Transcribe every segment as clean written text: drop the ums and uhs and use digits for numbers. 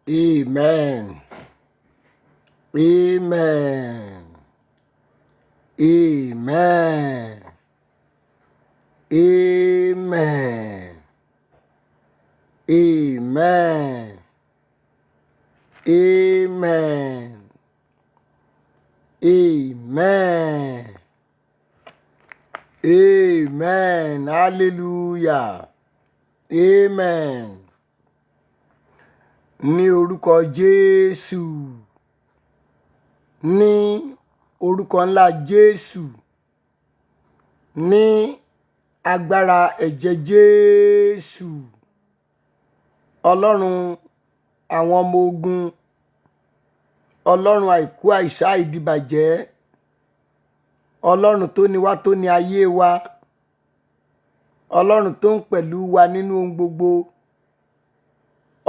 Amen. Amen. Amen. Amen. Amen. Amen. Amen. Amen. Hallelujah. Amen. Ní orúkọ Jésù. Ní orúkọ ńlá Jésù. Ní agbára ẹ̀jẹ̀ Jésù. Ọlọ́run àwọn ọmọ ogun. Ọlọ́run àìkú àìsá ìdìbàjẹ́. Ọlọ́run tó ní wá tó ní ayé wa. Ọlọ́run tó ń pẹ̀lú wa nínú ohun gbogbo.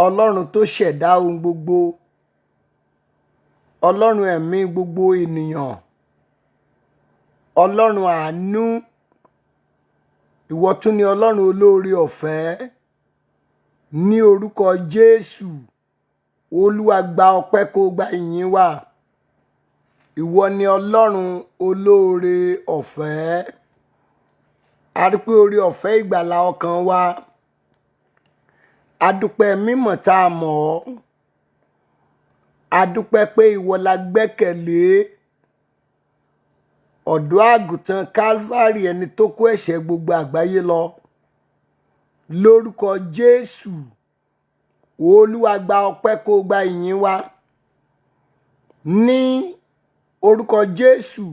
Ọlọ́run tó ṣẹ̀dá ohun gbogbo. Ọlọ́run ẹ̀mí gbogbo ènìyàn. Ọlọ́run àánú. Ìwọ tún ni Ọlọ́run olóore ọ̀fẹ́. Ní orúkọ Jésù. Olúwa gba ọpẹ́ kó gba ìyìn wa. Ìwọ ni Ọlọ́run olóore ọ̀fẹ́. A rí pé oore ọ̀fẹ́ ìgbàlà ọkàn wa. A dúpẹ́ mímọ̀ tá a mọ̀ ọ́. A dúpẹ́ pé ìwọ la gbẹ́kẹ̀lé. Ọ̀dọ́ àgùntàn Calvary ẹni tó kó ẹ̀ṣẹ̀ gbogbo àgbáyé lọ. Lórúkọ Jésù. Olúwa gba ọpẹ́ kó gba ìyìn wa. Ní orúkọ Jésù.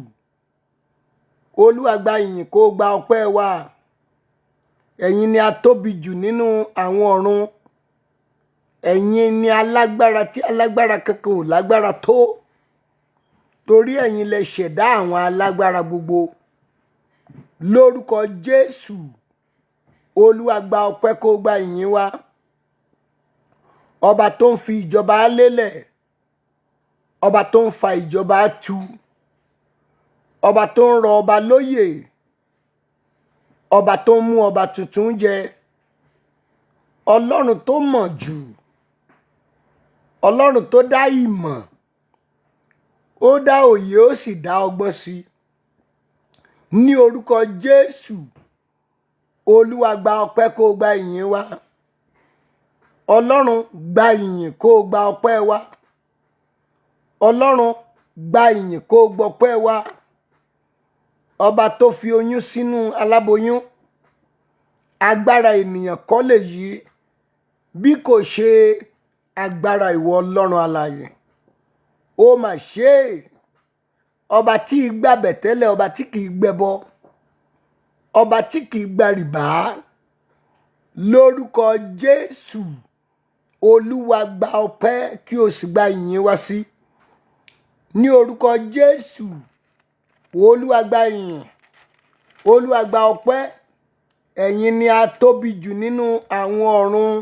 Olúwa gba ìyìn kó gba ọpẹ́ wa. Ẹ̀yin ni a tóbi jù nínú àwọn ọ̀run. Ẹ̀yin ni alágbára tí alágbára kankan ò lágbára tó. Torí ẹ̀yin lẹ ṣẹ̀dá àwọn alágbára gbogbo. Lórúkọ Jésù. Olúwa gba ọpẹ́ kó gba ìyìn wa. Ọba tó ń fi ìjọba lélẹ̀. Ọba tó ń fa ìjọba tu. Ọba tó ń rọ ọba lóyè. Ọba tó ń mú ọba tuntun jẹ. Ọlọ́run tó mọ̀ jù. Ọlọ́run tó dá ìmọ̀. Ó dá òye ó sì dá ọgbọ́n sí. Ní orúkọ Jésù. Olúwa gba ọpẹ́ kó gba ìyìn wa. Ọlọ́run gba ìyìn kó gba ọpẹ́ wa. Ọlọ́run gba ìyìn kó gbọpẹ́ wa. Ọba tó fi oyún sínú aláboyún. Agbára ènìyàn kọ́ lèyí bí kò ṣe agbára ìwọ Ọlọ́run alààyè. Ó mà ṣe é. Ọba tí ì gbàbẹ̀ tẹ́lẹ̀, ọba tí kì í gbẹbọ. Ọba tí kì í gba rìbá. Lórúkọ Jésù. Olúwa gba ọpẹ́ kí o sì gba ìyìn wa sí. Ní orúkọ Jésù. Olúwa gba ìyìn. Olúwa gba ọpẹ́. Ẹ̀yin ni a tóbi jù nínú àwọn ọ̀run.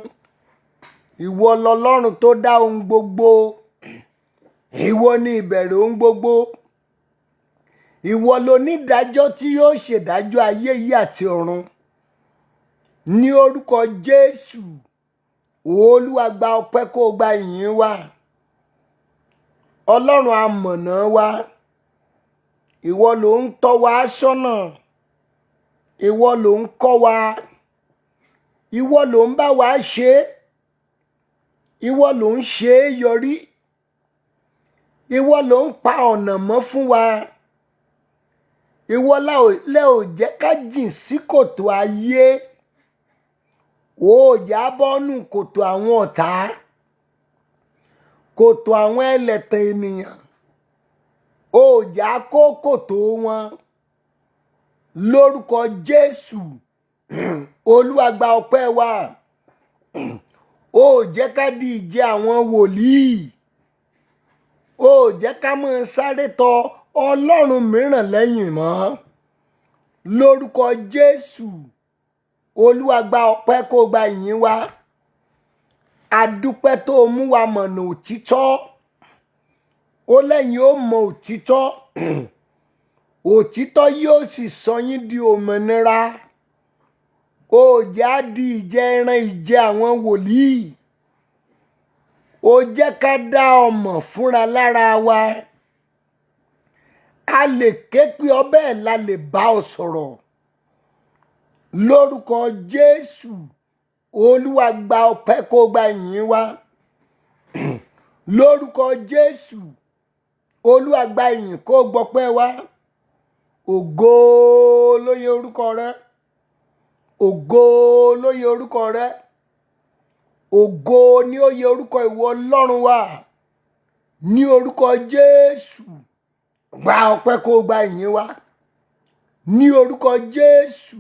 Ìwọ lọlọ́run tó dá ohun gbogbo. Ìwọ ni ìbẹ̀rẹ̀ ohun gbogbo. Ìwọ lonídàájọ́ tí yóò ṣèdájọ́ ayé yìí àti ọ̀run. Ní orúkọ Jésù. Olúwa gba ọpẹ́ kó gba ìyìn wa. Ọlọ́run amọ̀nà wa. Ìwọ ló ń tọ́ wa sọ́nà. Ìwọ ló ń kọ́ wa. Ìwọ ló ń bá wa ṣe. Ìwọ ló ń ṣe é yọrí. Ìwọ ló ń pa ọ̀nà mọ́ fún wa. Ìwọ lẹ ò jẹ́ ká jìn sí kòtò ayé. Ó jà bọ́nù kòtò àwọn ọ̀tá. Kòtò àwọn ẹlẹ́tàn ènìyàn. Ó jà kó kòtò wọn. Lórúkọ Jésù. Olúwa gba ọpẹ́ wa. Ó jẹ́ ká di ìjẹ àwọn wòlíì. Ó jẹ́ ká máa sáré tọ Ọlọ́run mìíràn lẹ́yìn mọ́. Lórúkọ Jésù. Olúwa gba ọpẹ́ kó gba ìyìn wa. A dúpẹ́ tó mú wa mọ̀nà òtítọ́. Ó lẹ́yìn ó mọ òtítọ́. Òtítọ́ yóò sì sọ yín di òmìnira. Ó jẹ́ á di ìjẹ ẹran ìjẹ àwọn wòlíì. ó jẹ́ ká dá ọmọ fúnra lára wa. A lè ké pe ọ bẹ́ẹ̀ la lè bá ọ sọ̀rọ̀. Lórúkọ Jésù, Olúwa gba ọpẹ́ kó gba ìyìn wa. Lórúkọ Jésù, Olúwa gba ìyìn kó gbọpẹ́ wa. Ògo ló yẹ orúkọ rẹ. Ògo ló yẹ orúkọ rẹ. Ògo ni ó yẹ orúkọ ìwọ Ọlọ́run wa. Ní orúkọ Jésù, gba ọpẹ́ kó gba ìyìn wa. Ní orúkọ Jésù,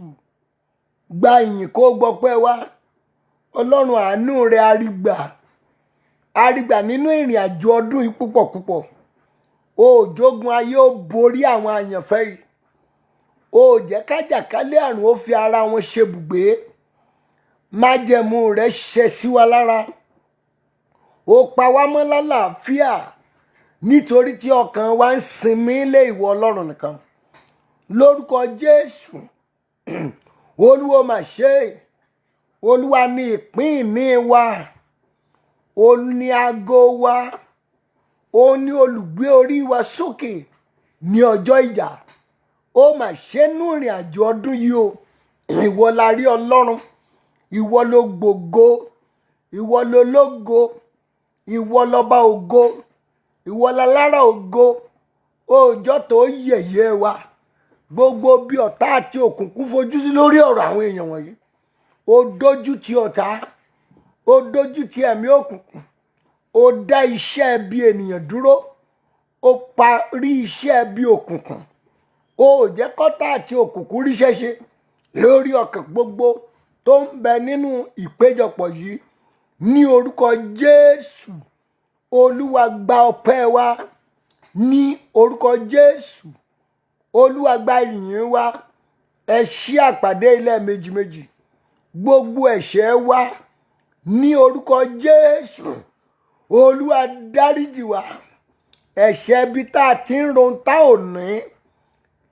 gba ìyìn kó gbọpẹ́ wa. Ọlọ́run àánú rẹ arígbà nínú ìrìn àjò ọdún yìí púpọ̀. Òjògun ayé ó borí àwọn àyànfẹ́ yìí. Ó jẹ́ kájàkálẹ̀ àrùn ó fi ara wọn ṣe bùgbé. Májẹ̀mú rẹ ṣẹ sí wa lára. Ó pa wá mọ́ lálàáfíà nítorí tí ọkàn wa ń sinmi lé ìwọ Ọlọ́run nìkan. Lórúkọ Jésù, Olúwa mà ṣe. Olúwa ní ìpín ìní wa. Ó ní ago wa. Ó ní olùgbé orí wa sókè ní ọjọ́ ìjà. Ó mà ṣe nú ìrìn àjò ọdún yìí o. Ìwọ la rí Ọlọ́run. Ìwọ ló gbògo. Ìwọ ló lógo. Ìwọ lọba ògo. Ìwọ lálára ògo. Òòjọ́ tó yẹ̀yẹ́ wa. Gbogbo bí ọ̀tá àti òkùnkùn fojú sí lórí ọ̀rọ̀ àwọn èèyàn wọ̀nyí. Ó dójú ti ọ̀tá. Ó dójú ti ẹ̀mí òkùnkùn. Ó dá iṣẹ́ bí ènìyàn dúró. Ó parí iṣẹ́ bí òkùnkùn. Ó jẹ́ kọ́tá àti òkùnkùn ríṣẹ́ ṣe lórí ọkàn gbogbo tó ń bẹ nínú ìpéjọpọ̀ yìí. Ní orúkọ Jésù, Olúwa gba ọpẹ́ wa. Ní orúkọ Jésù, Olúwa gba ìyìn wa. Ẹ ṣí àpàdé ilẹ̀ méjì. Gbogbo ẹ̀ṣẹ̀ wa ní orúkọ Jésù, Olúwa dáríjì wa. Ẹ̀ṣẹ̀ bí tá a ti ń ron tá ò ní,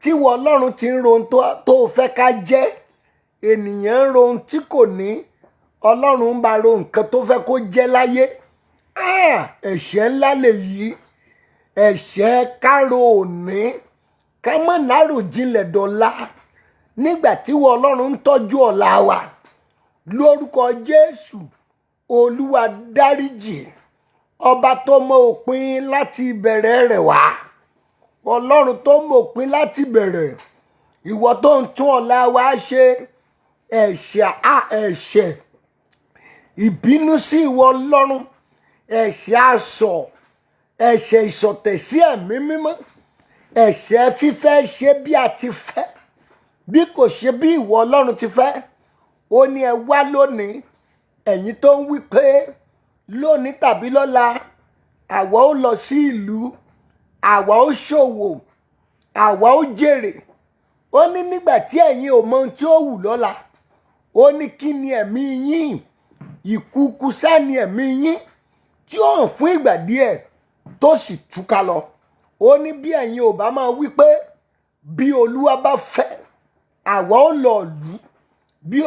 tí ìwọ Ọlọ́run ti ń ron tó fẹ́ ká jẹ́. Ènìyàn ń ron tí kò ní, Ọlọ́run ń bá ro nǹkan tó fẹ́ kó jẹ́ láyé. Ẹ̀ṣẹ̀ ńlá lèyí. Ẹ̀ṣẹ̀ kárò òní, ká mọ̀ nárò jinlẹ̀ dọ̀la nígbà tí ìwọ Ọlọ́run ń tọ́jú ọ̀la wa. Lórúkọ Jésù, Olúwa dáríjì. Ọba tó mọ òpin láti ìbẹ̀rẹ̀ rẹ̀ wá. Ọlọ́run tó mọ òpin láti bẹ̀rẹ̀. Ìwọ tó ń tún ọ̀la wa ṣe. Ẹ̀ṣẹ̀ ìbínú sí ìwọ Ọlọ́run. Ẹ̀ṣẹ̀ asọ̀. Ẹ̀ṣẹ̀ ìṣọ̀tẹ̀ sí ẹ̀mí mímọ́. Ẹ̀ṣẹ̀ fífẹ́ ṣe bí a ti fẹ́, bí kò ṣe bí ìwọ Ọlọ́run ti fẹ́. Ó ní ẹ wá lónìí. Ẹ̀yin tó ń wí pé lónìí tàbí lọ́la àwa ó lọ sí ìlú, àwa ó ṣòwò, àwa ó jèrè. Ó ní nígbà tí ẹ̀yin ò mọ ohun tí ó wù lọ́la. Ó ní kí ni ẹ̀mí yín? Ìkùukù sá ni ẹ̀mí yín tí ó hàn fún ìgbà díẹ̀ tó sì túká lọ. Ó ní bí ẹ̀yin ò bá máa wí pé bí Olúwa bá fẹ́ àwa ó lọ ìlú. Bí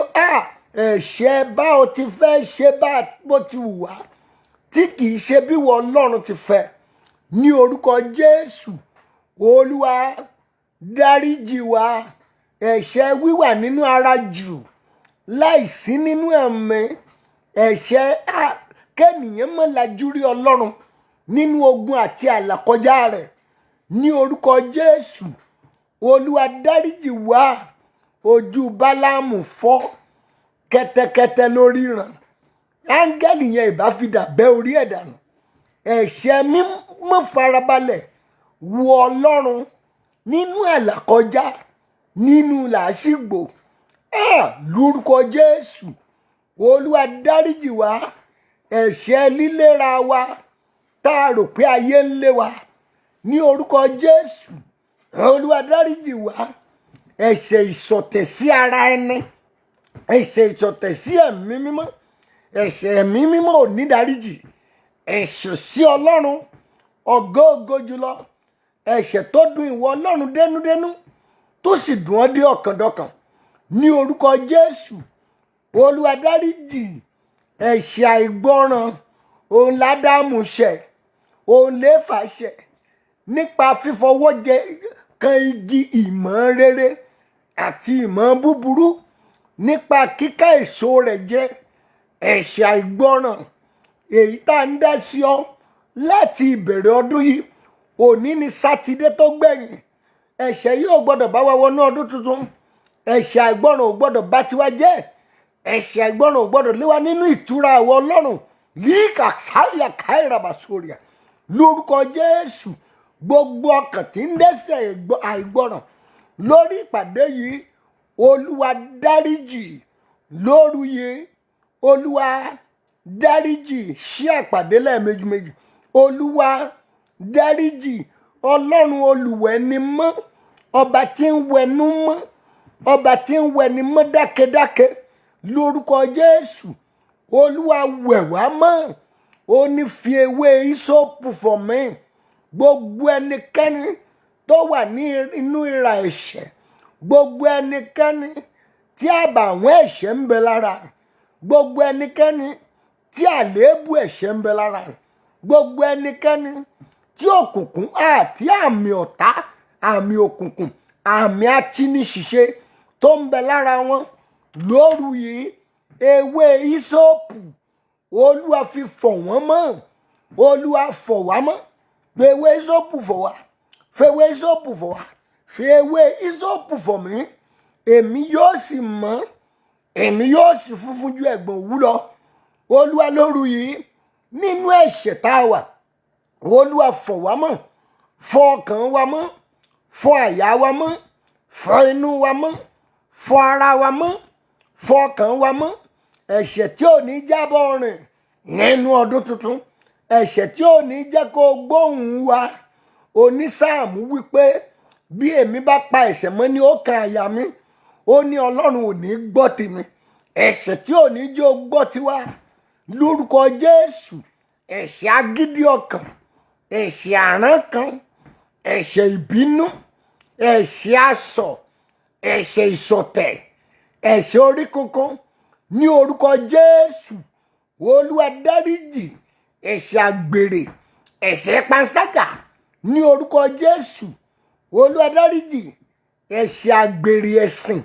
ẹ̀ṣẹ̀ bá o ti fẹ́ ṣe bó ti wù wá tí kì í ṣe bí ìwọ Ọlọ́run ti fẹ́. Ní orúkọ Jésù, Olúwa dáríjì wa. Ẹ̀ṣẹ̀ wíwà nínú ara jù láìsí nínú ẹ̀mí. Ẹ̀ṣẹ̀ kẹ́nìyàn mọ́ lajú rí Ọlọ́run nínú ogun àti àlàkọjá rẹ̀. Ní orúkọ Jésù, Olúwa dáríjì wa. Ojú Bálámù fọ́ kẹ́tẹ́kẹ́tẹ́ lórí ìràn. Áńgẹ́lì yẹn ìbá fi dà bẹ́ orí ẹ̀ dànù. Ẹ̀ṣẹ̀ mímọ́ farabalẹ̀ wo Ọlọ́run nínú àlàkọjá, nínú làásìgbò. Lórúkọ Jésù, Olúwa dáríjì wa. Ẹ̀ṣẹ̀ líléra wa tá a rò pé ayé ń lé wa. Ní orúkọ Jésù, Olúwa dáríjì wa. Ẹ̀ṣẹ̀ ìṣọ̀tẹ̀ sí ara ẹni. Ẹ̀ṣẹ̀ ìṣọ̀tẹ̀ sí ẹ̀mí mímọ́. Ẹ̀ṣẹ̀ ẹ̀mí mímọ́ ò ní dáríjì. Ẹ̀ṣẹ̀ sí Ọlọ́run ọ̀gá ògo jùlọ. Ẹ̀ṣẹ̀ tó dùn ìwọ Ọlọ́run dénúdénú tó sì dùn ọ́ dé ọ̀kàndọ̀kàn. Ní orúkọ Jésù, Olúwa dáríjì. Ẹ̀ṣẹ̀ àìgbọràn òun ládàmú ṣẹ̀, òun léfà ṣẹ̀ nípa fífọwọ́ jẹ kan igi ìmọ̀ rere àti ìmọ̀ búburú, nípa kíká èso rẹ̀ jẹ. Ẹ̀ṣẹ̀ àìgbọràn èyí tá à ń dá sí ọ láti ìbẹ̀rẹ̀ ọdún yìí, òní ni sátidé tó gbẹ̀yìn. Ẹ̀ṣẹ̀ yìí ò gbọ́dọ̀ bá wa wọnú ọdún tuntun. Ẹ̀ṣẹ̀ àìgbọràn ò gbọ́dọ̀ bá tiwa jẹ́. Ẹ̀ṣẹ̀ àìgbọràn ò gbọ́dọ̀ lé wa nínú ìtura àwọ Ọlọ́run. Líkà sáyà káìràbà sóríà lórúkọ Jésù. Gbogbo ọkàn tí ń dẹ́ṣẹ̀ àìgbọràn lórí ìpàdé yìí, Olúwa dáríjì. Lóru yìí, Olúwa dáríjì. Ṣí àpàdé lẹ́ẹ̀mejì. Olúwa dáríjì. Ọlọ́run olùwẹ̀ni mọ́, ọba tí ń wẹnu mọ́, ọba tí ń wẹni mọ́ dákẹ́dákẹ́ lórúkọ Jésù. Olúwa wẹ̀ wá mọ́. Ó ní fi ewé ìsopù fọ̀ mí. Gbogbo ẹnikẹ́ni tó wà ní inú ìrà ẹ̀ṣẹ̀, gbogbo ẹnikẹ́ni tí àbàwọ́n ẹ̀ṣẹ̀ ń bẹ lára rẹ̀, gbogbo ẹnikẹ́ni tí àléébù ẹ̀ṣẹ̀ ń bẹ lára rẹ̀, gbogbo ẹnikẹ́ni tí òkùnkùn àti àmì ọ̀tá, àmì òkùnkùn, àmì atíniṣìṣe tó ń bẹ lára wọn, lóru yìí ewé ìsopù Olúwa fi fọ̀ wọ́n mọ́. Olúwa fọ̀ wá mọ́. Fi ewé ìsopù fọ̀ wá. Fi ewé ìsopù fọ̀ wá. Fi ewé ìsopù fọ̀ mí. Èmi yóò sì mọ́. Èmi yóò sì funfun ju ẹ̀gbọ̀n òwú lọ. Olúwa lóru yìí nínú ẹ̀ṣẹ̀ tá a wà, Olúwa fọ̀ wá mọ́. Fọ̀ ọkàn wa mọ́. Fọ̀ àyà wa mọ́. Fọ̀ inú wa mọ́. Fọ̀ ara wa mọ́. Fọ̀ ọkàn wa mọ́. Ẹ̀ṣẹ̀ tí ò ní jábọ̀ rìn nínú ọdún tuntun. Ẹ̀ṣẹ̀ tí ò ní jẹ́ kó gbóhùn wa. Onísáàmù wípé bí èmi bá pa ẹ̀ṣẹ̀ mọ́ ní ọkàn àyà mi, ó ní Ọlọ́run ò ní gbọ́ tèmi. Ẹ̀ṣẹ̀ tí ò ní jẹ́ ó gbọ́ tiwa lórúkọ Jésù. Ẹ̀ṣẹ̀ agídí ọkàn, ẹ̀ṣẹ̀ àránkàn, ẹ̀ṣẹ̀ ìbínú, ẹ̀ṣẹ̀ asọ̀, ẹ̀ṣẹ̀ ìṣọ̀tẹ̀, ẹ̀ṣẹ̀ orí kunkun ní orúkọ Jésù. Olúwa dáríjì. Ẹ̀ṣẹ̀ àgbèrè, ẹ̀ṣẹ̀ panṣágà ní orúkọ Jésù. Olúwa dáríjì. Ẹ̀ṣẹ̀ àgbèrè ẹ̀sìn,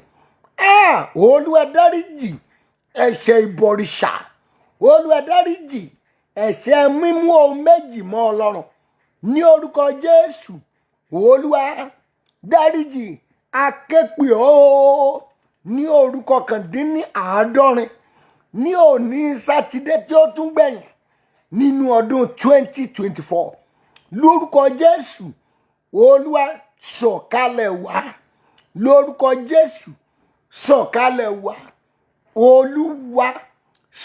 Olúwa dáríjì. Ẹ̀ṣẹ̀ ìbọ̀rìṣà, Olúwa dáríjì. Ẹ̀ṣẹ̀ mímú ohun méjì mọ́ Ọlọ́run ní orúkọ Jésù. Olúwa dáríjì. Akéèpè ó ní orúkọ kàndínní-àádọ́rin ní òní sátidé tí ó tún gbẹ̀yìn nínú ọdún 2024 lórúkọ Jésù. Olúwa sọ̀kalẹ̀ wá. Lórúkọ Jésù sọ̀kalẹ̀ wá. Olúwa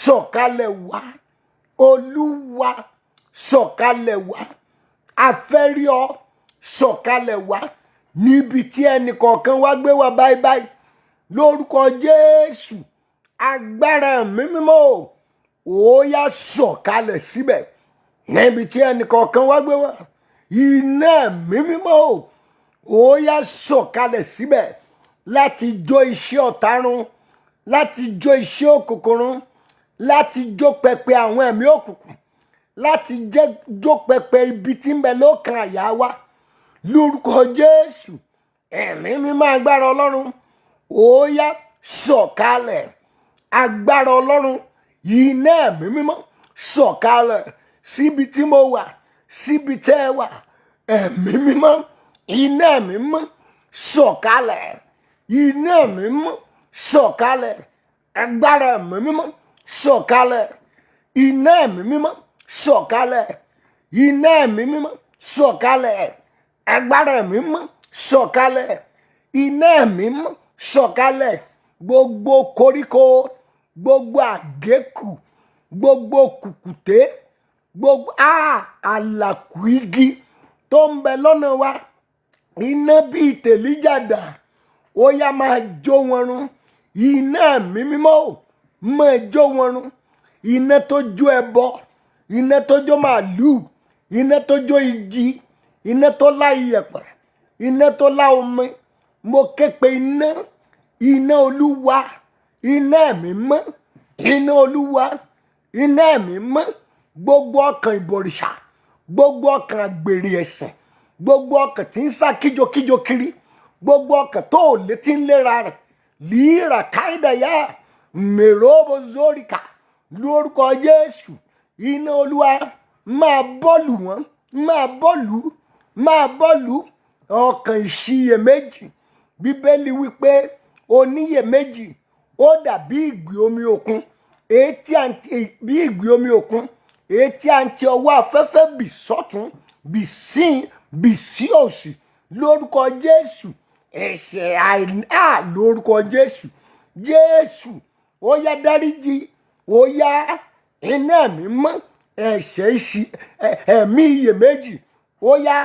sọ̀kalẹ̀ wá. Olúwa sọ̀kalẹ̀ wá. A fẹ́ rí ọ sọ̀kalẹ̀ wá níbi tí ẹnì kọ̀ọ̀kan wá gbé wá báyìí. Lórúkọ Jésù, agbára ẹ̀mí mímọ́ ó yá sọ̀kalẹ̀ síbẹ̀ níbi tí ẹnì kọ̀ọ̀kan wá gbé wá. Iná ẹ̀mí mímọ́ ó yá sọ̀kalẹ̀ síbẹ̀ láti jó iṣẹ́ ọ̀tá run, láti jó iṣẹ́ òkùnkùn run, láti jó pẹpẹ àwọn ẹ̀mí òkùnkùn, láti jó pẹpẹ ibi tí ń bẹ lọ́kàn àyà wa. Lórúkọ Jésù, ẹ̀mí mímọ́ agbára Ọlọ́run ó yá sọ̀kalẹ̀. Agbára Ọlọ́run, iná ẹ̀mí mímọ́ sọ̀kalẹ̀ síbi tí mo wà, síbi tẹ́ ẹ wà. Ẹ̀mí mímọ́, iná ẹ̀mí mímọ́ sọ̀kalẹ̀. Iná ẹ̀mí mímọ́ sọ̀kalẹ̀. Agbára ẹ̀mí mímọ́ sọ̀kalẹ̀. Iná ẹ̀mí mímọ́ sọ̀kalẹ̀. Iná ẹ̀mí mímọ́ sọ̀kalẹ̀. Agbára ẹ̀mí mímọ́ sọ̀kalẹ̀. Iná ẹ̀mí mímọ́ sọ̀kalẹ̀. Gbogbo koríko, gbogbo àgékù, gbogbo kùkùté, gbogbo àlàkù igi tó ń bẹ lọ́nà wa, iná bíi tèlíjàdà ó yá máa jó wọn run. Iná ẹ̀mí mímọ́ máa jó wọn run. Iná tó jó ẹbọ, iná tó jó màálù, iná tó jó igi, iná tó lá iyẹ̀pẹ̀, iná tó lá omi. Mo ké pe iná, iná Olúwa, iná ẹ̀mí mọ́, iná Olúwa, iná ẹ̀mí mọ́ gbogbo ọkàn ìbọ̀rìṣà, gbogbo ọkàn àgbèrè ẹ̀ṣẹ̀, gbogbo ọkàn tí ń sá kíjokíjo kiri, gbogbo ọkàn tó ò létí ń léra rẹ̀ líra káìdàyà mèròbó zórìkà lórúkọ Jésù. Iná Olúwa máa bọ́ọ̀lù wọn, máa bọ́ọ̀lù ọkàn ìṣiyèméjì. Bíbélì wípé oníyèméjì ó dàbí ìgbì omi òkun, bí ìgbì omi òkun etí àǹtí ọwọ́ afẹ́fẹ́ bì sọ́tún bì sí òsì lórúkọ Jésù. Ẹ̀ṣẹ̀ lórúkọ Jésù. Jésù ó yá dáríjì, ó yá iná mi mọ́ ẹ̀ṣẹ̀ ẹ̀mí iyèméjì, ó yá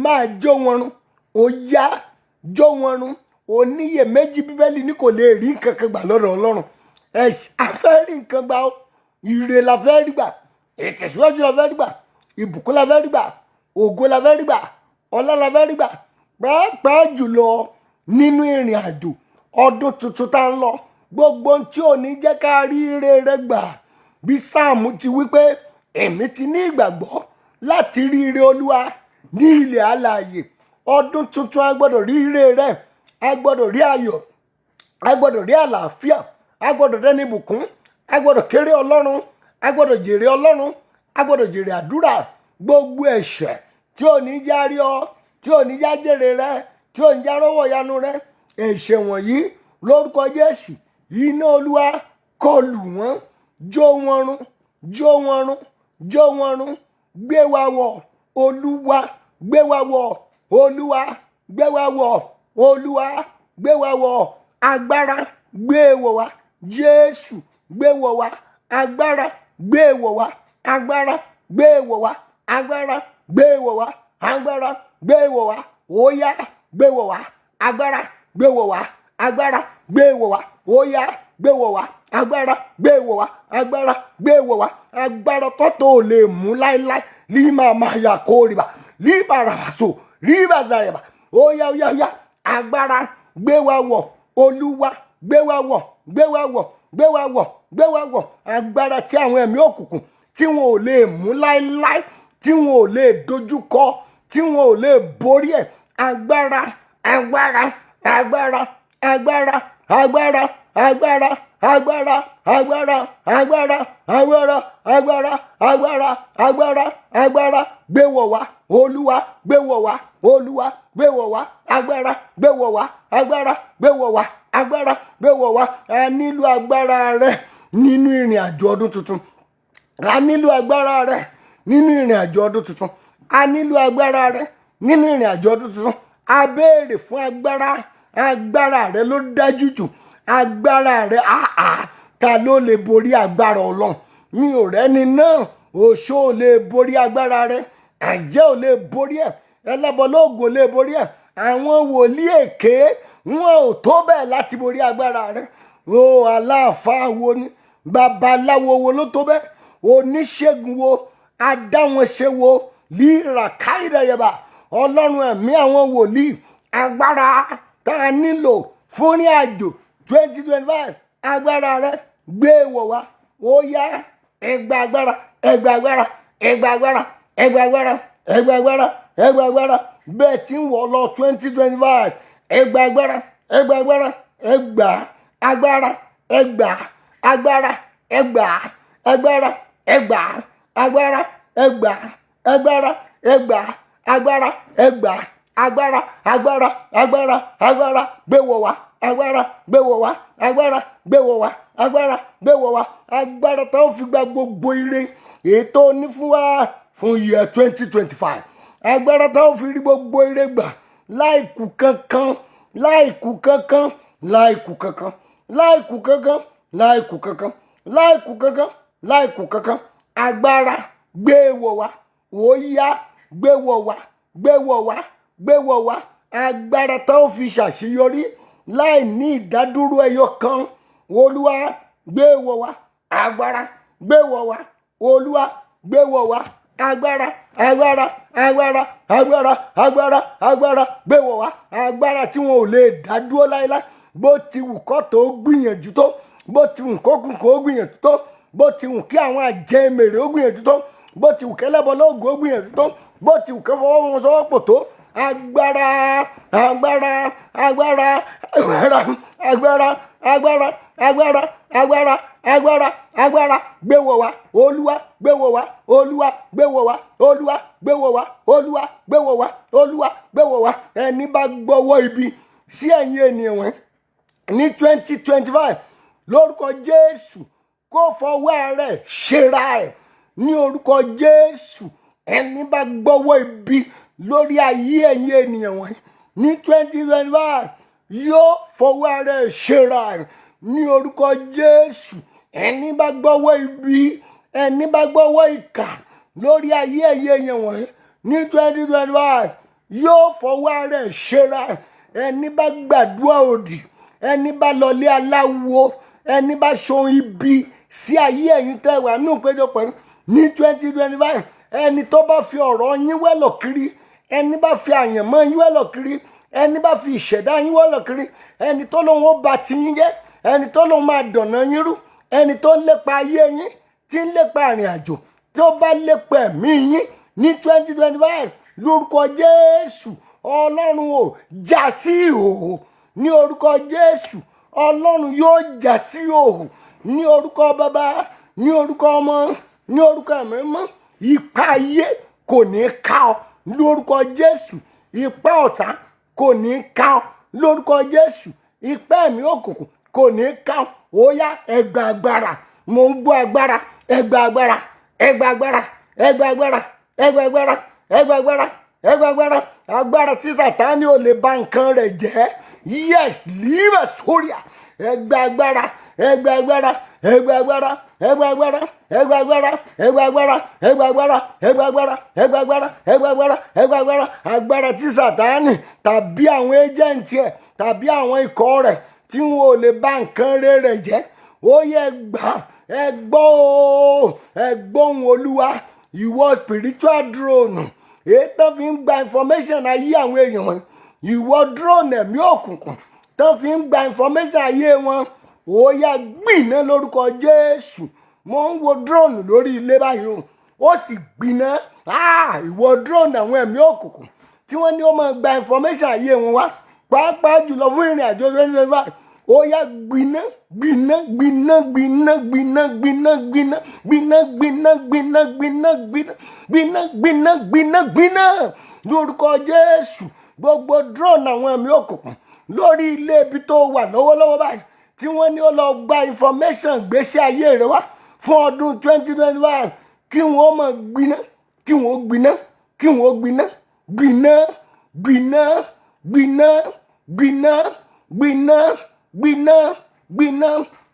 máa jó wọn run, ó yá jó wọn run. Oníyèméjì Bíbélì ní kò lè rí nǹkan kan gbà lọ́dọ̀ Ọlọ́run. A fẹ́ rí nǹkan gbà ó, ire la fẹ́ rí gbà, ìtẹ̀síwájú la fẹ́ rí gbà, ìbùkún la fẹ́ rí gbà, ògo la fẹ́ rí gbà, ọlá la fẹ́ rí gbà. Pàápàá jùlọ nínú ìrìn àjò ọdún tuntun tá ń lọ, gbogbo tí ò ní jẹ́ ká rí ire rẹ gbà. Bí Sáàmù ti wí pé èmi ti ní ìgbàgbọ́ láti rí ire Olúwa ní ilẹ̀ alààyè. Ọdún tuntun a gbọ́dọ̀ rí ire rẹ, a gbọ́dọ̀ rí ayọ̀, a gbọ́dọ̀ rí àlàáfíà, a gbọ́dọ̀ dẹ́ni ìbùkún, a gbọ́dọ̀ kéré Ọlọ́run, a gbọ́dọ̀ jèrè Ọlọ́run, a gbọ́dọ̀ jèrè àdúrà. Gbogbo ẹ̀ṣẹ̀ tí ò ní já rí ọ, tí ò ní já jèrè rẹ, tí ò ní já rọ́wọ́ ìyanu rẹ, ẹ̀ṣẹ̀ wọ̀nyí lórúkọ Jésù, iná Olúwa kọlù wọ́n, jó wọn run, jó wọn run, jó wọn run. Gbé wa wọ̀ Olúwa, gbé wa wọ̀ Olúwa, gbé wa wọ̀ Olúwa, gbé wa wọ̀ agbára, gbé wọ̀ wá Jésù, gbé wọ̀ wá agbára, gbé wọ̀ wá agbára, gbé wọ̀ wá agbára, gbé wọ̀ wá agbára, gbé wọ̀ wá óyá, gbé wọ̀ wá agbára, gbé wọ̀ wá agbára, gbé wọ̀ wá óyá, gbé wọ̀ wá agbára, gbé wọ̀ wá agbára, gbé wọ̀ wá agbára tọ́tọ̀ ò lè mú láéláé. Límà máa yà kó rìbà, líbà ràbàṣọ, ríbà zàyàbà, óyá óyá óyá agbára gbé wa wọ̀ Olúwa, gbé wa wọ̀, gbé wa wọ̀, gbé wa wọ̀, gbé wa wọ̀. Agbára tí àwọn ẹ̀mí òkùnkùn tí wọn ò lè mú láéláé, tí wọn ò lè dojúkọ, tí wọn ò lè borí ẹ̀. Agbára, agbára, agbára, agbára, agbára, agbára, agbára, agbára, agbára, agbára, agbára, agbára, agbára, agbára, gbé wọ̀ wá Olúwa, gbé wọ̀ wá Olúwa, gbé wọ̀ wá agbára, gbé wọ̀ wá agbára, gbé wọ̀ wá agbára, gbé wọ̀ wá. A nílò agbára rẹ nínú ìrìn àjò ọdún tuntun. A nílò agbára rẹ nínú ìrìn àjò ọdún tuntun. A nílò agbára rẹ nínú ìrìn àjò ọdún tuntun. A béèrè fún agbára. Agbára rẹ ló dájú jù. Agbára rẹ, ta ló lè borí agbára Ọlọ́run? Mi ò rẹ́ni náà. Oṣó ò lè borí agbára rẹ, àjẹ́ ò lè borí ẹ̀, ẹlẹ́bọlóògùn ò lè borí ẹ̀, àwọn wòlíì èké wọn ò tó bẹ́ẹ̀ láti borí agbára rẹ. O aláàfáà wo ni, babaláwo wo ló tó bẹ́ẹ̀, oníṣègùn wo, adáwọn ṣe wo, líra káìdàyàbà. Ọlọ́run ẹ̀mí àwọn wòlíì, agbára tá a nílò fún ní àjò 2025, agbára rẹ gbé wọ̀ wá. Ó yá ẹgbà agbára, ẹgbà agbára, ẹgbà agbára, ẹgbà agbára, ẹgbà agbára, ẹgbà agbára. Bẹ́ẹ̀ tí ń wọ̀ lọ 2025, ẹgbà agbára, ẹgbà agbára, ẹgbà agbára, ẹgbà agbára, ẹgbà agbára, ẹgbà agbára, ẹgbà agbára, ẹgbà agbára, ẹgbà agbára, agbára, agbára, agbára, gbé wọ̀ wá agbára, gbé wọ̀ wá agbára, gbé wọ̀ wá agbára, gbé wọ̀ wá agbára tó fi gba gbogbo ire ètò ní fún wa fún year 2025. Agbára tó fi rí gbogbo ire gbà láìkù kankan, láìkù kankan, láìkù kankan, láìkù kankan, láìkù kankan, láìkù kankan, láìkù kankan. Agbára gbé wọ̀ wá, ó yá gbé wọ̀ wá, gbé wọ̀ wá, gbé wọ̀ wá. Agbára tó fi ṣàṣeyọrí láì ní ìdádúró ẹyọ kan. Olúwa gbé wọ̀ wá agbára, gbé wọ̀ wá Olúwa, gbé wọ̀ wá agbára, agbára, agbára, agbára, agbára, agbára, gbé wọ̀ wá agbára tí wọn ò lè dá dúró láéláé. Bó ti wù kó tó gbìyànjú tó, bó ti wù kó gbìyànjú tó, bó ti wù kí àwọn àjẹmèrè ó gbìyànjú tó, bó ti wù kẹ́lẹ́bọ lóògùn ó gbìyànjú tó, bó ti wù kẹ́fọwọ́ wọn sọ́wọ́ pò tó, agbára agbára agbára agbára agbára agbára agbára agbára agbára agbára gbé wọ̀ wá olúwa, gbé wọ̀ wá olúwa, gbé wọ̀ wá olúwa, gbé wọ̀ wá olúwa, gbé wọ̀ wá olúwa, gbé wọ̀ wá. ẹni bá gbọ́wọ́ ibi sí ẹ̀yin ènìyàn wọn ní 2025 lórúkọ Jésù kó fọwọ́ rẹ̀ ṣera ẹ̀ ní orúkọ Jésù. ẹni bá gbọ́wọ́ ibi lórí ayé ẹ̀yin ènìyàn wọn ní 2025 yóò fọwọ́ rẹ̀ ṣera ẹ̀ ní orúkọ Jésù. ẹni bá gbọ́wọ́ ibi, ẹni bá gbọ́wọ́ ìkà lórí ayé ẹ̀yin ènìyàn wọn ní 2025 yóò fọwọ́ rẹ̀ ṣera ẹ̀. ẹni bá gbàdúrà òdì, ẹni bá lọlé aláwo, ẹni bá ṣohun ibi sí ayé ẹ̀yin tẹ́ wà nínú ìpéjọpọ̀ ní 2025, ẹni tó bá fi ọ̀rọ̀ yín wẹ́lọ̀ kiri, ẹni bá fi àyànmọ́ yín wẹ́lọ̀ kiri, ẹni bá fi ìṣẹ̀dá yín wẹ́lọ̀ kiri, ẹni tó lóun ó ba ti yín jẹ́, ẹni tó lóun máa dọ̀nà yín rú, ẹni tó ń lépa ayé yín, tí ń lépa àrìn àjò, tó bá lépa ẹ̀mí yín ní 2025 lórúkọ Jésù ọlọ́run ò já sí ìhòòhò ní orúkọ Jésù. ọlọ́run yóò já sí ìhòòhò ní orúkọ bàbá, ní orúkọ ọmọ, ní orúkọ ẹ̀mí mímọ́. ipa ayé kò ní ká ọ lórúkọ Jésù. ipa ọ̀tá kò ní ká ọ lórúkọ Jésù. ipa ẹ̀mí òkùnkùn kò ní ká ọ. ó yá ẹgbà agbára, mo ń gbọ́ agbára, ẹgbà agbára, ẹgbà agbára, ẹgbà agbára, ẹgbà agbára, ẹgbà agbára, ẹgbà agbára, agbára tí Sátánì ò lè bà nǹkan rẹ̀ jẹ́. yes líbà sóríà, ẹgbà agbára, ẹgbà agbára, ẹgbà agbára, ẹgbà agbára, ẹgbà agbára, ẹgbà agbára, ẹgbà agbára, ẹgbà agbára, ẹgbà agbára, ẹgbà agbára, ẹgbà agbára, agbára tí Sátánì tàbí àwọn ẹjẹǹtì ẹ̀ tàbí àwọn ikọ̀ rẹ̀ tí wọn ò lè bà nǹkan rẹ̀ jẹ́. ó yẹ gbà, ẹ gbọ́ o, ẹ gbóhùn Olúwa, ìwọ spiritual drone èyí tó fi ń gba information ayé àwọn èèyàn wọn, ìwọ drone ẹ̀mí òkùnkùn tó fi ń gba information ayé wọn, ó yá gbiná lórúkọ Jésù. mo ń wo drone lórí ilé báyìí o, ó sì gbiná. ìwọ drone àwọn ẹ̀mí òkùnkùn tí wọ́n ní ó máa gba information ayé wọn wá, pàápàá jùlọ fún ìrìn àjò 2025, ó yá gbiná gbiná gbiná gbiná gbiná gbiná gbiná gbiná gbiná gbiná gbiná gbiná gbiná gbiná gbiná lórúkọ Jésù. gbogbo drone àwọn ẹ̀mí òkùnkùn lórí ilé ibi tó wà lọ́wọ́lọ́wọ́ báyìí tí wọ́n ní ó lọ gba information gbèsè ayé rẹ wá fún ọdún 2025, kí wọ́n máa gbiná, kí wọ́n gbiná, kí wọ́n gbiná gbiná gbiná gbiná gbiná gbiná gbiná gbiná.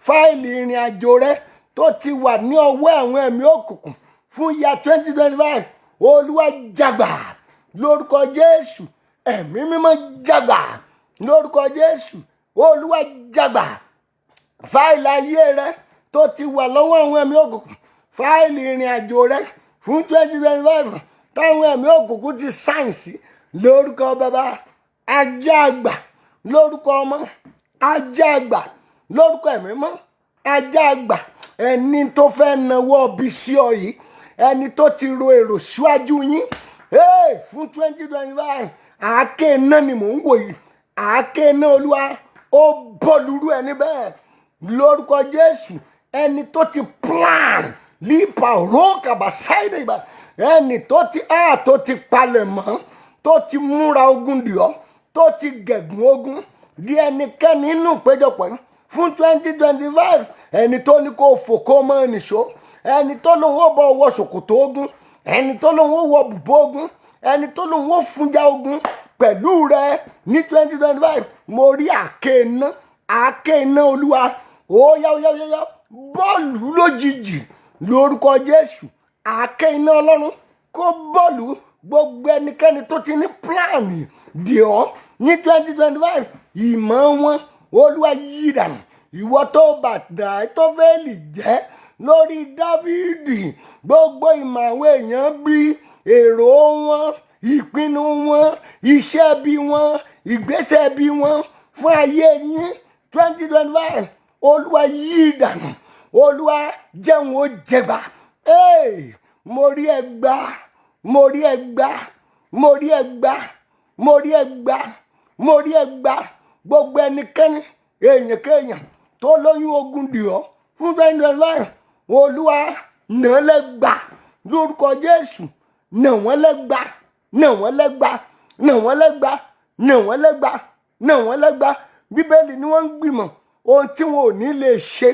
fáìlì ìrìn àjò rẹ tó ti wà ní ọwọ́ àwọn ẹ̀mí òkùnkùn fún ìyá 2025, Olúwa jàgbà lórúkọ Jésù. ẹ̀mí mímọ́ jàgbà lórúkọ Jésù. Olúwa jàgbà fáìlì ayé rẹ tó ti wà lọ́wọ́ àwọn ẹ̀mí òkùnkùn, fáìlì ìrìn àjò rẹ fún 2025 táwọn ẹ̀mí òkùnkùn ti sáyẹ̀nsì lórúkọ bàbá, ajá àgbà lórúkọ ọmọ, ajá àgbà lórúkọ ẹ̀mí mọ́, ajá àgbà. ẹni tó fẹ́ nawọ́ bí sí ọ yìí, ẹni tó ti ro èrò síwájú yín fún 2025, àáké iná ni mò ń wò yìí, àáké iná Olúwa ó bọ́ lúrú ẹni bẹ́ẹ̀ lórúkọ Jésù. ẹni tó ti plan lípa rókàbà sáìdì ìgbà, ẹni tó ti palẹ̀ mọ́, tó ti múra ogun dì ọ́, tó ti gẹ̀gùn ogun di ẹnikẹ́ni nínú ìpéjọpọ̀ yìí fún 2025, ẹni tó ní kó fòkó mọ́ nìṣó, ẹni tó lòun ó bọ́ wọ ṣòkòtò ogun, ẹni tó lòun ó wọ bùbá ogun, ẹni tó lòun ó fúnjà ogun pẹ̀lú rẹ ní 2025, mo rí àáké iná Olúwa ó yá bọ́ọ̀lù lójijì lórúkọ Jésù. àáké iná Ọlọ́run kó bọ́ọ̀lù gbogbo ẹnikẹ́ni tó ti ní pílánì dì ọ́ ní 2025, ìmọ̀ wọn Olúwa yí dànù. ìwọ tó bàtà tó fẹ́ẹ̀lì jẹ́ lórí Dáfídì, gbogbo ìmọ̀ àwọn èèyàn bí èrò wọn, ìpinnu wọn, iṣẹ́ bí wọn, ìgbésẹ̀ bí wọn fún ayé yín 2025, Olúwa yí dànù, olúwa jẹ́ wọn ó jẹgbà. Mo rí ẹgbà, mo rí ẹgbà, mo rí ẹgbà, mo rí ẹgbà, mo rí ẹgbà. Gbogbo ẹnikẹ́ni èèyàn kéèyàn tó lóyún ogun dì ọ́ fún 2025, olúwa nà án lẹ́gbà lórúkọ Jésù. Nà wọ́n lẹ́gbà, nà wọ́n lẹ́gbà, nà wọ́n lẹ́gbà, nà wọ́n lẹ́gbà, nà wọ́n lẹ́gbà. Bíbélì ni wọ́n ń gbìmọ̀ ohun tí wọn ò ní lè ṣe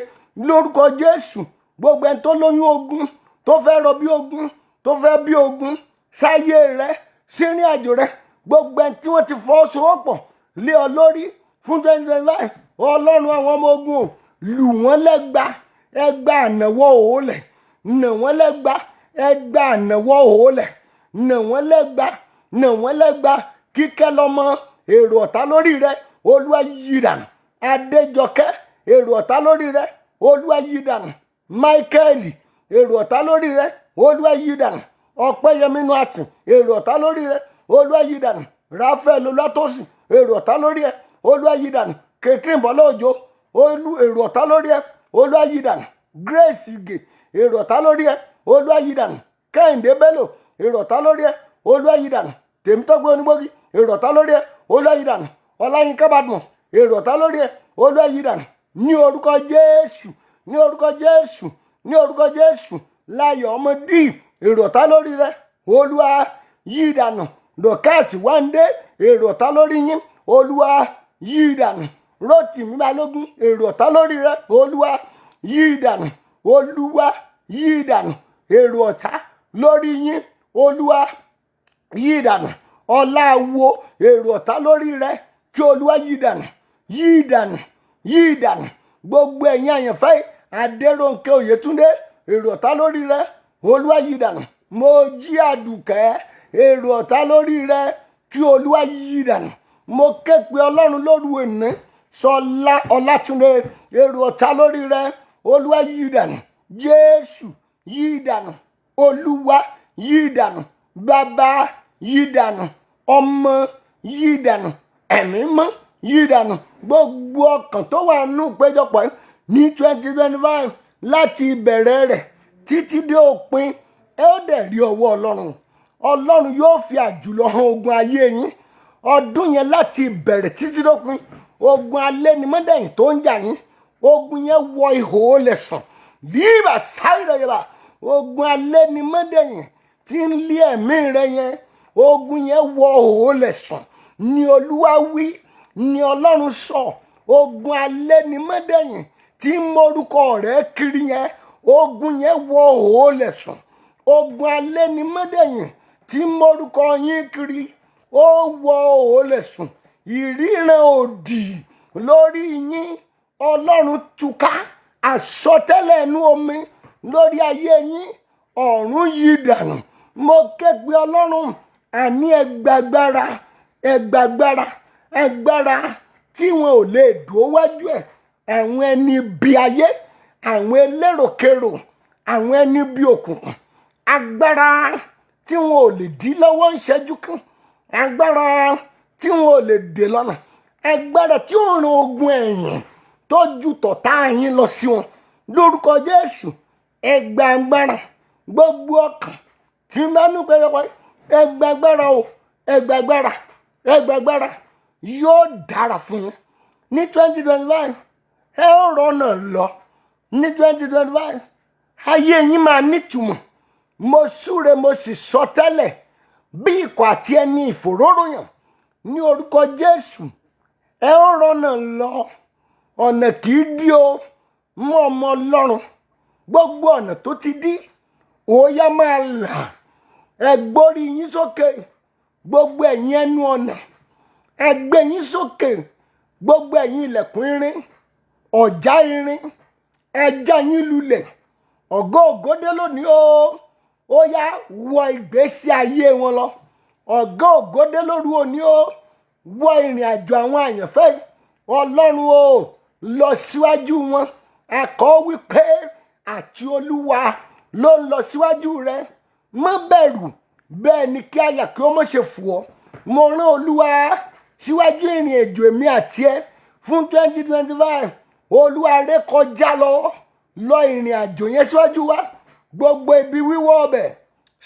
lórúkọ Jésù. Gbogbo ẹni tó lóyún ogun, tó fẹ́ rọbí ogun, tó fẹ́ bí ogun sáyé rẹ, sírìn àjò rẹ, gbogbo ẹni tí wọ́n ti fọwọ́sowọ́pọ̀ lé ọ lórí fún 2025, ọlọ́run àwọn ọmọ ogun ò lù wọ́n lẹ́gbà. Ẹgbà ànáwọ́ òólẹ̀, nà wọ́n lẹ́gbà. Ẹgbà ànáwọ́ òólẹ̀, nà wọ́n lẹ́gbà, nà wọ́n lẹ́gbà. Kíkẹ́ lọ́mọ, èrò ọ̀tá lórí rẹ, olúwa yí dànù. Adéjọkẹ́, èrò ọ̀tá lórí rẹ, olúwa yí dànù. Máíkẹ́lì, èrò ọ̀tá lórí rẹ, olúwa yí dànù. Ọpẹ́yẹmí Nùàtì, èrò ọ̀tá lórí rẹ, olúwa yí dànù. Ráfẹ́lì Olúwatósìn, èrò ọ̀tá lórí ẹ, olúwa yí dànù. Catherine Bọ́lá Òjó, èrò ọ̀tá lórí ẹ, olúwa yí dànù. Grace Ige, èrò ọ̀tá lórí ẹ, olúwa yí dànù. Kẹ́hìndé Bello, èrò ọ̀tá lórí ẹ, olúwa yí dànù. Tèmítọ́gbé Onígbógi, èrò ọ̀tá lórí ẹ, olúwa yí dànù. Ọláyínká Badmus, èrò ọ̀tá lórí ẹ, olúwa yí dànù. Ní orúkọ Jésù, ní orúkọ Jésù, ní orúkọ Jésù. Láyọ̀ ọmọdé, èrò ọ̀tá lórí rẹ, olúwa yí dànù. Dọ̀kásì Wándé, èrò ọ̀tá lórí yín, olúwa yí dànù. Rótìmí Balógun, èrò ọ̀tá lórí rẹ, olúwa yí dànù. Olúwa yí dànù. Èrò ọ̀tá lórí yín, olúwa yí dànù. Ọláwo, èrò ọ̀tá lórí rẹ, kí olúwa yí dànù, yí dànù, yí dànù. Gbogbo ẹ̀yin àyànfẹ́ Adérónkẹ́ Oyètúndé, èrò ọ̀tá lórí rẹ, olúwa yí dànù. Mojí Àdùkẹ́, èrò ọ̀tá lórí rẹ, kí olúwa yí dànù. Mo ké pe ọlọ́run lóru òní, Ṣọlá Ọlátúndé, èrò ọ̀tá lórí rẹ, olúwa yí dànù. Jésù yí dànù. Olúwa yí dànù. Bàbá yí dànù. Ọmọ yí dànù. Ẹ̀mí mọ́ yí dànù. Gbogbo ọkàn tó wà nínú ìpéjọpọ̀ ní 2025, láti ìbẹ̀rẹ̀ rẹ̀ títí dé òpin, ẹ ó dẹ̀ rí ọwọ́ ọlọ́run. Ọlọ́run yóò fi àjùlọ hàn ogun ayé yín. Ọdún yẹn láti ìbẹ̀rẹ̀ títí dópin, ogun alẹ́ ni mọ́dẹ̀yìn tó ń jà yín, ogun yẹn wọ ihò olè sùn. Bíbà sáyidọ̀ yẹba, ogun alẹ́ ni mọ́dẹ̀yìn tí ń lé ẹ̀mí rẹ yẹn, ogun yẹn wọ ihò olè sùn. Ni Olúwa wí, ni Ọlọ́run sọ. Ogun alẹ́ ni mọ́dẹ̀yìn tí ń mórúkọ rẹ kiri yẹn, ogun yẹn wọ ihò olè sùn. Ogun alẹ́ ni mọ́dẹ̀yìn tí ń mórúkọ yín kiri, ó wọ ihò olè sùn. Ìríran òdì lórí yín, Ọlọ́run túká. Àsọtẹ́lẹ̀ inú omi lórí ayé yín, ọ̀run yí dànù. Mo ké pe Ọlọ́run, àní ẹgbàgbára, ẹgbàgbára, ẹgbàra tí wọn ò lè dúró wájú ẹ̀. Àwọn ẹni bí ayé, àwọn eléròkèrò, àwọn ẹni bí òkùnkùn. Agbára tí wọn ò lè dí lọ́wọ́ ìṣẹ́jú kan. Agbára tí wọn ò lè dè lọ́nà. Agbára tí ó ran ogun ẹ̀yìn tó ju tọ̀tá yín lọ sí wọn. Lórúkọ Jésù, ẹgbàgbára. Gbogbo ọkàn tí ń bá nú pẹ́yọpẹ́, ẹgbàgbára o, ẹgbàgbára, ẹgbàgbára. Yóò dára fún yín. Ní 2025, ẹ ó rọ́nà lọ. Ní 2025, ayé yín máa nítumọ̀. Mo súre, mo sì sọ tẹ́lẹ̀ bí ikọ̀ àti ẹni ìfòróróyàn ní orúkọ Jésù. Ẹ ó rọ́nà lọ. Ọ̀nà kì í dí o mọ́ ọmọ Ọlọ́run. Gbogbo ọ̀nà tó ti dí, ó yá máa là. Ẹ gbórí yín sókè, gbogbo ẹ̀yin ẹnu ọ̀nà. Ẹ gbé yín sókè, gbogbo ẹ̀yin ilẹ̀kùn irin, ọ̀já irin. Ẹ já yín lulẹ̀. Ògo ògódé lónìí o. Ó yá wọ ìgbésí ayé wọn lọ. Ògo ògódé lóru òní o. Wọ ìrìn àjò àwọn àyànfẹ́. Ọlọ́run o, lọ síwájú wọn. Ẹ̀kọ́ wípé àti Olúwa ló ń lọ síwájú rẹ. Má bẹ̀rù, bẹ́ẹ̀ ni kí àyà kí ó má ṣe fò ọ́. Mo rán Olúwa síwájú ìrìn àjò èmi àti ẹ fún 2025. Olúwa ré kọjá lọ. lọ ìrìn àjò yẹn síwájú wa. Gbogbo ibi wíwọ́ ọbẹ̀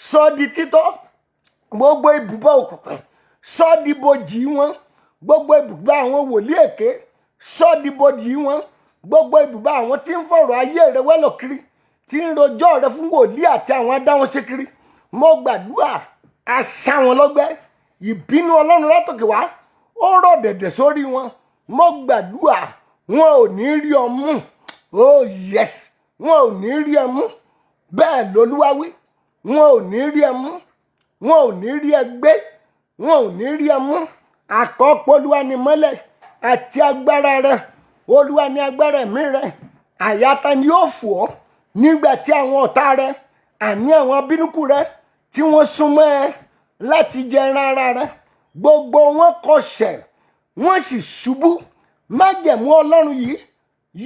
sọ di títọ́. Gbogbo ibùba òkùnkùn sọ di bojì wọn. Gbogbo ibùba àwọn wòlíì èké sọ di bojì wọn. Gbogbo ibùba àwọn tí ń fọ̀rọ̀ ayé rẹ wẹ́lọ̀ kiri, tí ń rojọ́ rẹ fún wòlíì àti àwọn adáhunṣe kiri, mo gbàdúrà àṣà wọn lọ́gbẹ́. Ìbínú Ọlọ́run látòkè wá ó rọ̀ dẹ̀dẹ̀ sórí wọn. Mo gbàdúrà wọn ò ní rí ọ mú. Oh yes, wọn ò ní rí ẹ mú. Bẹ́ẹ̀ l'Olúwa wí, wọn ò ní rí ẹ mú. Wọn ò ní rí ẹ gbé. Wọn ò ní rí ẹ mú. Àkọ́pọ̀ Olúwa ni mọ́lẹ̀ àti agbára rẹ. Olúwa ni agbára ẹ̀mí rẹ. Àyà ta ni yóò fò ọ́ nígbà tí àwọn ọ̀tá rẹ àní àwọn abínúkù rẹ tí wọ́n súnmọ́ ẹ láti jẹ ẹran ara rẹ? Gbogbo wọn kọsẹ̀, wọ́n sì ṣubú. Májẹ̀mú Ọlọ́run yìí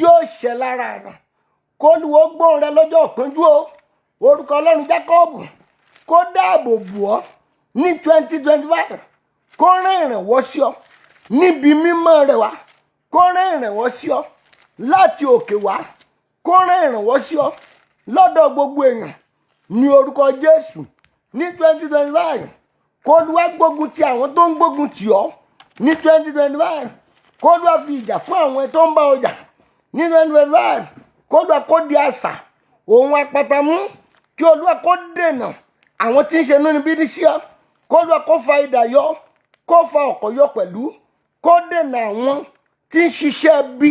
yóò ṣẹ lára rẹ. K'Olúwa gbóhùn rẹ lọ́jọ́ ìpọ́njú o. Orúkọ Ọlọ́run Jákọ́bù kó dáàbò bò ọ́ ní 2025. Kó rán ìrànwọ́ sí ọ níbi mímọ́ rẹ wá. Kó rán ìrànwọ́ sí ọ láti òkè wá. Kó rán ìrànwọ́ sí ọ lọ́dọ̀ gbogbo èèyàn ní orúkọ Jésù. Ní 2025, k'Olúwa gbógun ti àwọn tó ń gbógun tì ọ́. Ní 2025, k'Olúwa fi ìjà fún àwọn tó ń bá ọjà. Ní 2025, k'Olúwa kó di asà òun apata mú. Kí Olúwa kó dènà àwọn tí ń ṣe inúnibíni sí ọ. K'Olúwa kó fa idà yọ, kó fa ọ̀kọ̀ yọ pẹ̀lú. Kó dènà àwọn tí ń ṣiṣẹ́ bí,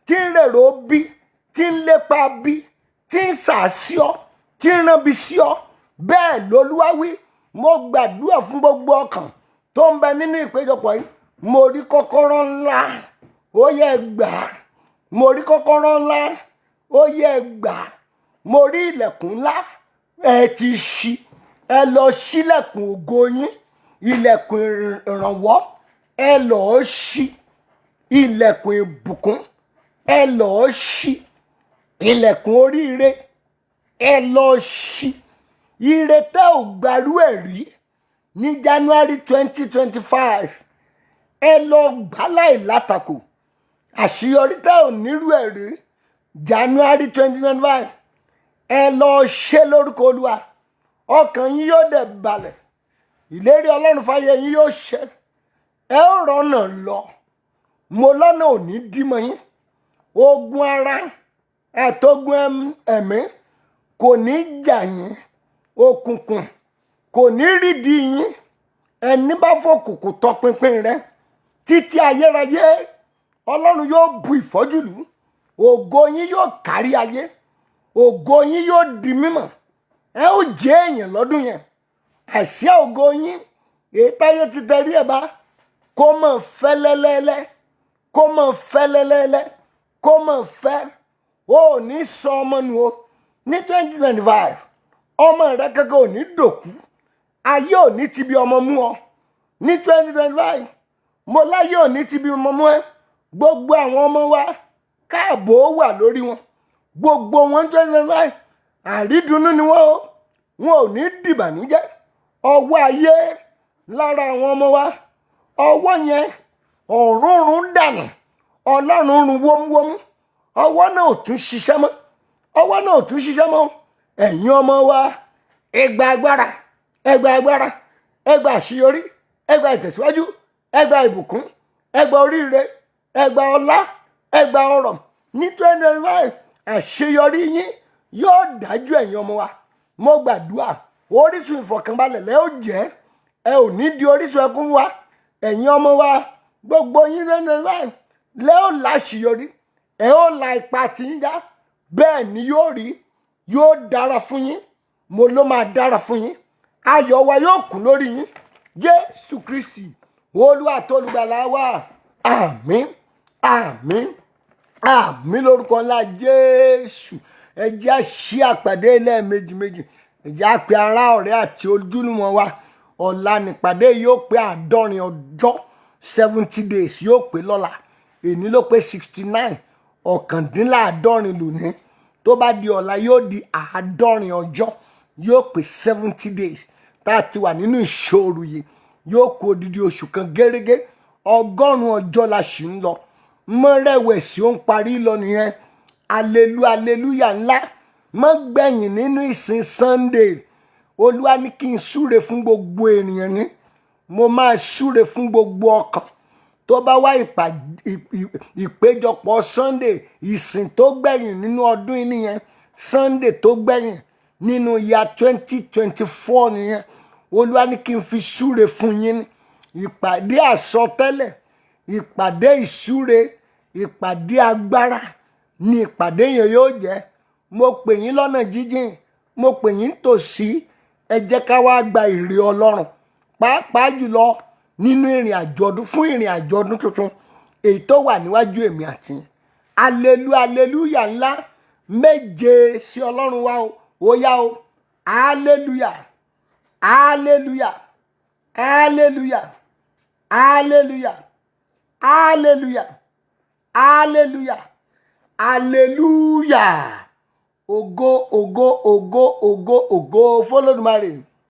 tí ń rèrò bí, tí ń lépa bí, tí ń sàásí ọ, tí ń ránbi sí ọ. Bẹ́ẹ̀ l'Olúwa wí. Mo gbàdúrà fún gbogbo ọkàn tó ń bẹ nínú ìpéjọpọ̀ yìí. Mo rí kọ́kọ́rọ́ ńlá, ó yẹ gbà. Mo rí kọ́kọ́rọ́ ńlá, ó yẹ gbà. Mo rí ilẹ̀kùn ńlá, ẹ ti ṣí. Ẹ lọ ṣílẹ̀kùn ògo yín. Ilẹ̀kùn ìrànwọ́ ẹ lọ́ọ́ ṣí. Ilẹ̀kùn ìbùkún ẹ lọ́ọ́ ṣí. Ilẹ̀kùn oríire ẹ lọ́ọ́ ṣí. Ire tẹ́ ò gbarú ẹ̀ rí ní January 2025. Ẹ lọ gbà láì látakò. Àṣeyọrí tẹ́ ò nírú ẹ̀ rí January 2025. Ẹ lọ ṣe lórúkọ Olúwa. Ọkàn yín yóò dẹ̀ balẹ̀. Ìlérí Ọlọ́run fáyé yín yóò ṣẹ. Ẹ ó rọ́nà lọ. Mo lọ́nà ò ní dí mọ́ yín. Ogun ara àtogun ẹ̀mí kò ní jà yín. Òkùnkùn kò ní rídìí yín. Ẹni bá fòkùnkùn tọpinpin rẹ títí ayérayé, Ọlọ́run yóò bu ìfọ́jú lù. Ògo yín yóò kárí ayé. Ògo yín yóò di mímọ̀. Ẹ ó jẹ́ èèyàn lọ́dún yẹn. Àsíá ògo yín èyí táyé ti tẹrí ẹ̀ bá kó mọ̀ fẹ́ lẹ́lẹ́lẹ́. Kó mọ̀ fẹ́ lẹ́lẹ́lẹ́. Kó mọ̀ fẹ́. O ò ní sọ ọmọ nù o. Ní 2025, ọmọ rẹ kankan ò ní dòkú. Ayé ò ní ti bí ọmọ mú ọ. Ní 2025, mo láyé ò ní ti bí ọmọ mú ẹ. Gbogbo àwọn ọmọ wa káàbò wà lórí wọn. Gbogbo wọn 2025 àrídùnnú ni wọ́n o. Wọn ò ní dìbànújẹ́. Ọwọ́ ayé lára àwọn ọmọ wa, ọwọ́ yẹn ọ̀run dànù. Ọlọ́run run wómúwómú. Ọwọ́ náà ò tún ṣiṣẹ́ mọ́. Ọwọ́ náà ò tún ṣiṣẹ́ mọ́. Ẹ̀yin ọmọ wa, ẹ gba agbára. Ẹ gba agbára. Ẹ gba àṣeyọrí. Ẹ gba ìtẹ̀síwájú. Ẹ gba ìbùkún. Ẹ gba oríire. Ẹ gba ọlá. Ẹ gba ọrọ̀. Ní 2025, àṣeyọrí yín yóò dájú ẹ̀yin ọmọ wa. Mo gbàdúrà orísun ìfọ̀kànbalẹ̀ lẹ́ ó jẹ́. Ẹ ò ní di orísun ẹkún wa. Ẹ̀yin ọmọ wa, gbogbo yín 2025 lẹ́ ó láṣeyọrí. Ẹ ó la ipa tí ń já. Bẹ́ẹ̀ ni yóò rí. Yóò dára fún yín. Mo ló máa dára fún yín. Ayọ̀ wa yóò kún lórí yín. Jésù Kristi Olúwa àti olùgbàlà wa. Àmín. Àmín. Àmín lórúkọ ńlá Jésù. Ẹ jẹ́ á ṣí àpàdé lẹ́ẹ̀mejì méjì. Ẹ jẹ́ á pe ará ọ̀rẹ́ àti ojúlùmọ̀ wa. Ọ̀la nípàdé yóò pé 70 ọjọ́ 70 days yóò pé lọ́la. Èní ló pé 69 ọ̀kàndínláàádọ́rin lónìí. Tó bá di ọ̀la yóò di 70 ọjọ́ yóò pé 70 days tá a ti wà nínú ìṣòro yìí. Yóò kó odidi oṣù kan gẹ́rẹ́gẹ́. 100 ọjọ́ la ṣì ń lọ. Mọ́rẹ̀wẹ̀sì ó ń parí lọ nìyẹn. hallelujah ńlá mọ́ gbẹ̀yìn nínú ìsìn Sunday. Olúwa ní kí n súre fún gbogbo ènìyàn ní. Mo máa súre fún gbogbo ọkàn tó bá wá ìpéjọpọ̀ Sunday, ìsìn tó gbẹ̀yìn nínú ọdún yìí nìyẹn. Sunday tó gbẹ̀yìn nínú ya 2024 nìyẹn. Olúwa ní kí n fi súre fún yín ní. Ìpàdé àsọtẹ́lẹ̀, ìpàdé ìsúre, ìpàdé agbára ni ìpàdé yẹn yóò jẹ́. Mo pè yín lọ́nà jíjìn, mo pè yín tòsí. Ẹ jẹ́ ká wá gba ìre Ọlọ́run, pàápàá jùlọ nínú ìrìn àjò ọdún, fún ìrìn àjò ọdún tuntun èyí tó wà níwájú èmi àti yín. Hallelujah ńlá méje sí Ọlọ́run wa o. Ó yá o. Hallelujah, hallelujah, hallelujah, hallelujah, hallelujah, hallelujah, hallelujah. Ògo, ògo, ògo, ògo, ògo f'Olódùmarè.